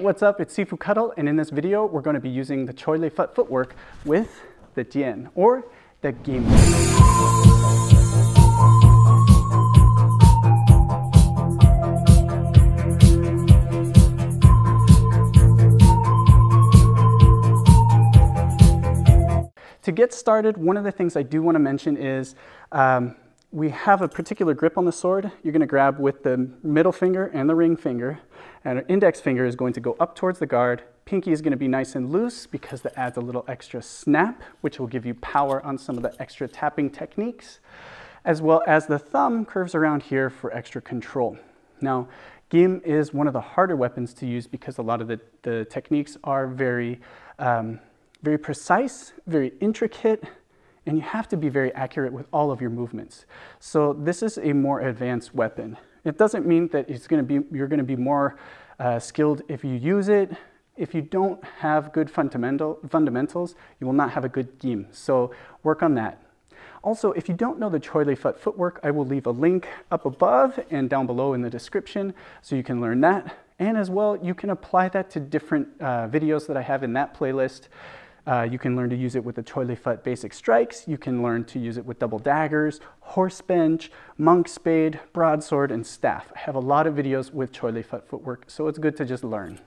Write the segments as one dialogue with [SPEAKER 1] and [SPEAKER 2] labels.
[SPEAKER 1] what's up? It's Seafood Cuddle, and in this video, we're going to be using the Choy Li Fut footwork with the Jian, or the Jian. To get started, one of the things I do want to mention is we have a particular grip on the sword. You're going to grab with the middle finger and the ring finger, and our index finger is going to go up towards the guard. Pinky is going to be nice and loose because that adds a little extra snap, which will give you power on some of the extra tapping techniques, as well as the thumb curves around here for extra control. Now, Jian is one of the harder weapons to use because a lot of the techniques are very precise, very intricate, and you have to be very accurate with all of your movements. So this is a more advanced weapon. It doesn't mean that you're going to be more skilled if you use it. If you don't have good fundamentals, you will not have a good Jian. So work on that. Also, if you don't know the Choy Li Fut footwork, I will leave a link up above and down below in the description so you can learn that. And as well, you can apply that to different videos that I have in that playlist. You can learn to use it with the Choy Li Fut basic strikes. You can learn to use it with double daggers, horse bench, monk spade, broadsword, and staff. I have a lot of videos with Choy Li Fut footwork, so it's good to just learn.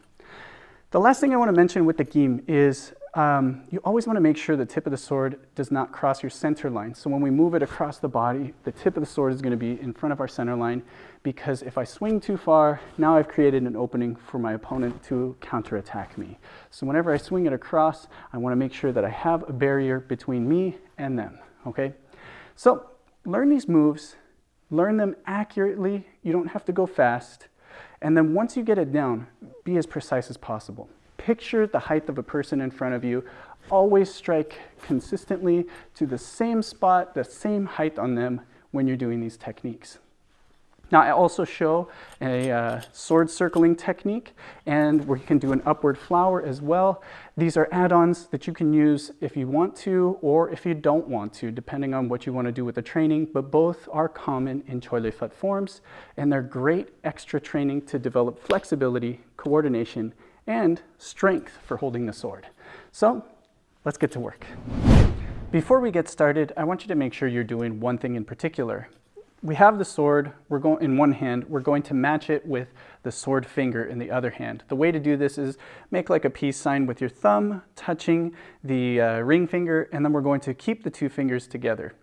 [SPEAKER 1] The last thing I want to mention with the Jian is you always want to make sure the tip of the sword does not cross your center line. So when we move it across the body, the tip of the sword is going to be in front of our center line, because if I swing too far, now I've created an opening for my opponent to counterattack me. So whenever I swing it across, I want to make sure that I have a barrier between me and them, okay? So learn these moves, learn them accurately. You don't have to go fast. And then once you get it down, be as precise as possible. Picture the height of a person in front of you. Always strike consistently to the same spot, the same height on them when you're doing these techniques. Now, I also show a sword circling technique, and where you can do an upward flower as well. These are add-ons that you can use if you want to or if you don't want to, depending on what you want to do with the training, but both are common in Choy Li Fut forms, and they're great extra training to develop flexibility, coordination, and strength for holding the sword. So let's get to work. Before we get started, I want you to make sure you're doing one thing in particular. We have the sword in one hand. We're going to match it with the sword finger in the other hand. The way to do this is make like a peace sign with your thumb touching the ring finger, and then we're going to keep the two fingers together.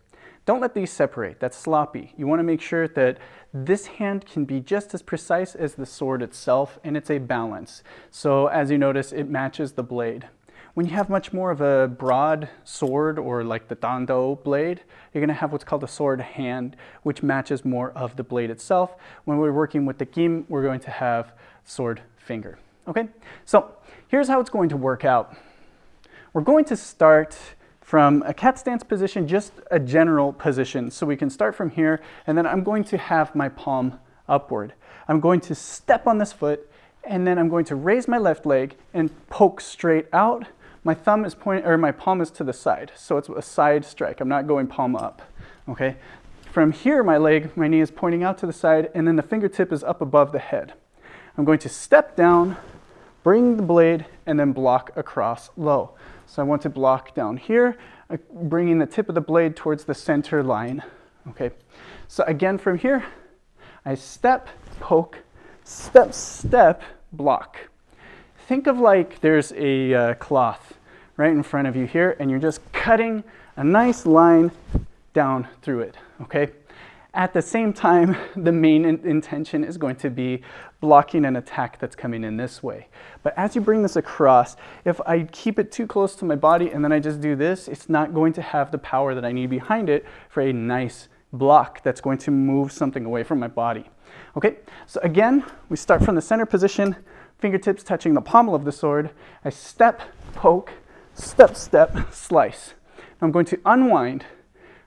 [SPEAKER 1] Don't let these separate. That's sloppy. You want to make sure that this hand can be just as precise as the sword itself, and it's a balance. So as you notice, it matches the blade. When you have much more of a broad sword, or like the dando blade, you're going to have what's called a sword hand, which matches more of the blade itself. When we're working with the Jian, we're going to have sword finger. Okay, so here's how it's going to work out. We're going to start from a cat stance position, just a general position. So we can start from here, and then I'm going to have my palm upward. I'm going to step on this foot, and then I'm going to raise my left leg and poke straight out. My thumb is pointing, or my palm is to the side, so it's a side strike. I'm not going palm up, okay? From here, my knee is pointing out to the side, and then the fingertip is up above the head. I'm going to step down, bring the blade, and then block across low. So I want to block down here, bringing the tip of the blade towards the center line, okay? So again, from here, I step, poke, step, step, block. Think of like there's a cloth right in front of you here, and you're just cutting a nice line down through it, okay? At the same time, the main intention is going to be blocking an attack that's coming in this way. But as you bring this across, if I keep it too close to my body and then I just do this, it's not going to have the power that I need behind it for a nice block that's going to move something away from my body. Okay, so again, we start from the center position, fingertips touching the pommel of the sword. I step, poke, step, step, slice. I'm going to unwind,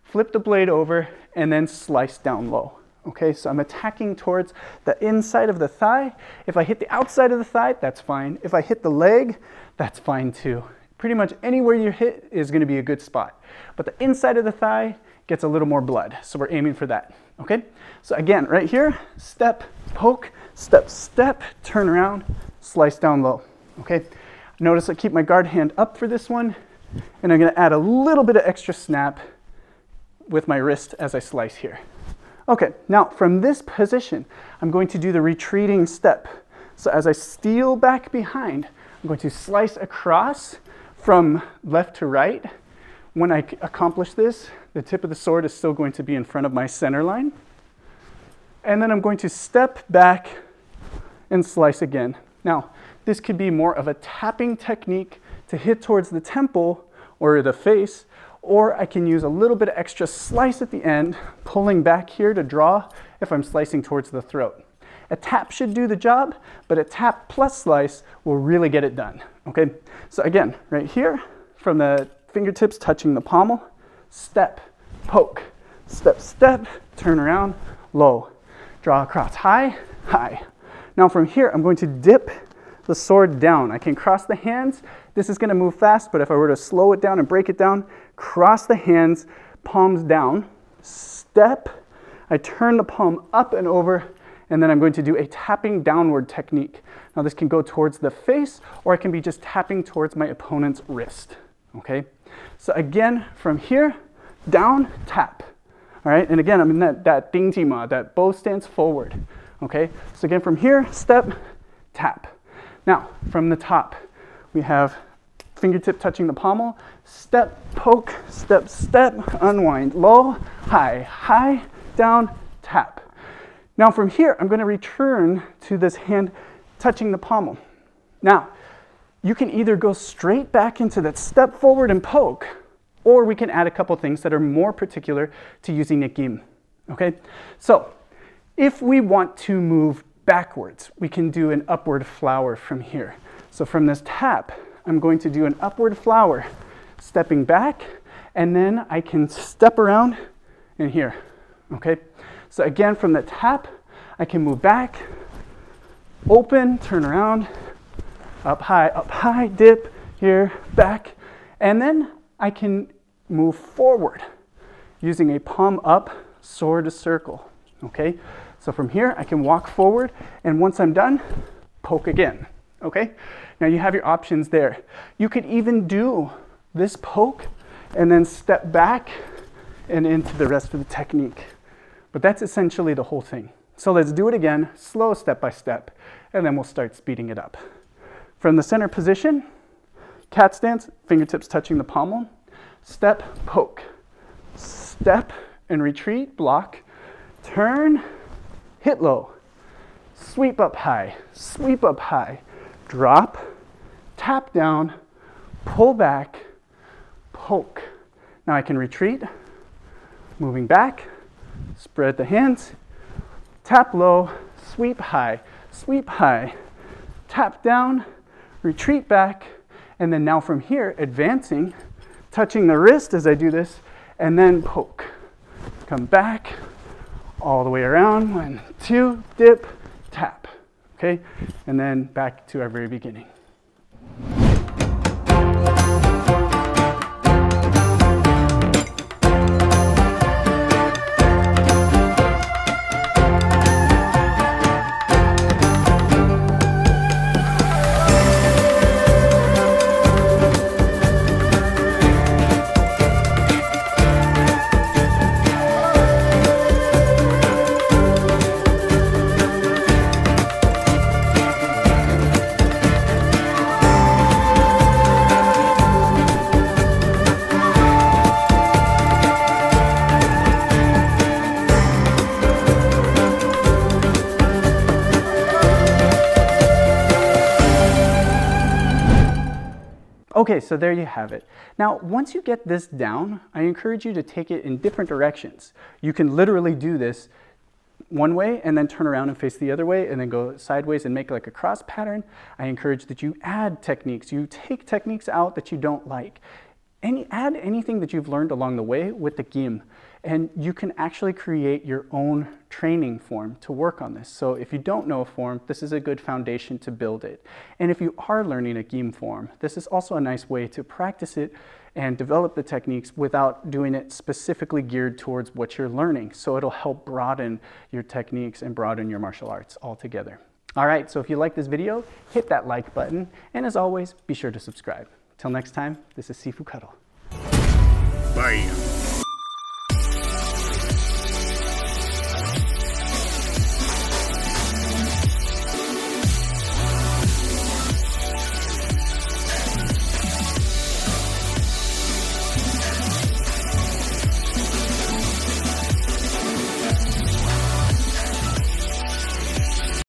[SPEAKER 1] flip the blade over, and then slice down low. Okay, so I'm attacking towards the inside of the thigh. If I hit the outside of the thigh, that's fine. If I hit the leg, that's fine too. Pretty much anywhere you hit is going to be a good spot. But the inside of the thigh, gets a little more blood. So we're aiming for that, okay? So again, right here, step, poke, step, step, turn around, slice down low, okay? Notice I keep my guard hand up for this one, and I'm gonna add a little bit of extra snap with my wrist as I slice here. Okay, now from this position, I'm going to do the retreating step. So as I steal back behind, I'm going to slice across from left to right. When I accomplish this, the tip of the sword is still going to be in front of my center line. And then I'm going to step back and slice again. Now, this could be more of a tapping technique to hit towards the temple or the face, or I can use a little bit of extra slice at the end, pulling back here to draw if I'm slicing towards the throat. A tap should do the job, but a tap plus slice will really get it done, okay? So again, right here, from the fingertips touching the pommel, step, poke, step, step, turn around, low, draw across, high, high. Now from here, I'm going to dip the sword down. I can cross the hands. This is gonna move fast, but if I were to slow it down and break it down, cross the hands, palms down, step, I turn the palm up and over, and then I'm going to do a tapping downward technique. Now this can go towards the face, or I can be just tapping towards my opponent's wrist, okay? So again, from here, down, tap, all right? And again, I'm in that ding tima, that bow stance forward, okay? So again, from here, step, tap. Now, from the top, we have fingertip touching the pommel, step, poke, step, step, unwind, low, high, high, down, tap. Now from here, I'm going to return to this hand touching the pommel. Now, you can either go straight back into that step forward and poke, or we can add a couple things that are more particular to using a gim, okay? So, if we want to move backwards, we can do an upward flower from here. So from this tap, I'm going to do an upward flower, stepping back, and then I can step around in here, okay? So again, from the tap, I can move back, open, turn around, up high, dip, here, back, and then I can move forward using a palm up, sword to circle, okay? So from here, I can walk forward, and once I'm done, poke again, okay? Now you have your options there. You could even do this poke and then step back and into the rest of the technique. But that's essentially the whole thing. So let's do it again, slow step by step, and then we'll start speeding it up. From the center position, cat stance, fingertips touching the pommel, step, poke, step and retreat, block, turn, hit low, sweep up high, drop, tap down, pull back, poke. Now I can retreat, moving back, spread the hands, tap low, sweep high, tap down, retreat back, and then now from here, advancing, touching the wrist as I do this, and then poke. Come back, all the way around, 1, 2, dip, tap, okay? And then back to our very beginning. Okay, so there you have it. Now, once you get this down, I encourage you to take it in different directions. You can literally do this one way and then turn around and face the other way and then go sideways and make like a cross pattern. I encourage that you add techniques. You take techniques out that you don't like. Add anything that you've learned along the way with the gim. And you can actually create your own training form to work on this. So if you don't know a form, this is a good foundation to build it. And if you are learning a gym form, this is also a nice way to practice it and develop the techniques without doing it specifically geared towards what you're learning. So it'll help broaden your techniques and broaden your martial arts altogether. All right, so if you like this video, hit that like button. And as always, be sure to subscribe. Till next time, this is Sifu Cuddle.
[SPEAKER 2] Bye.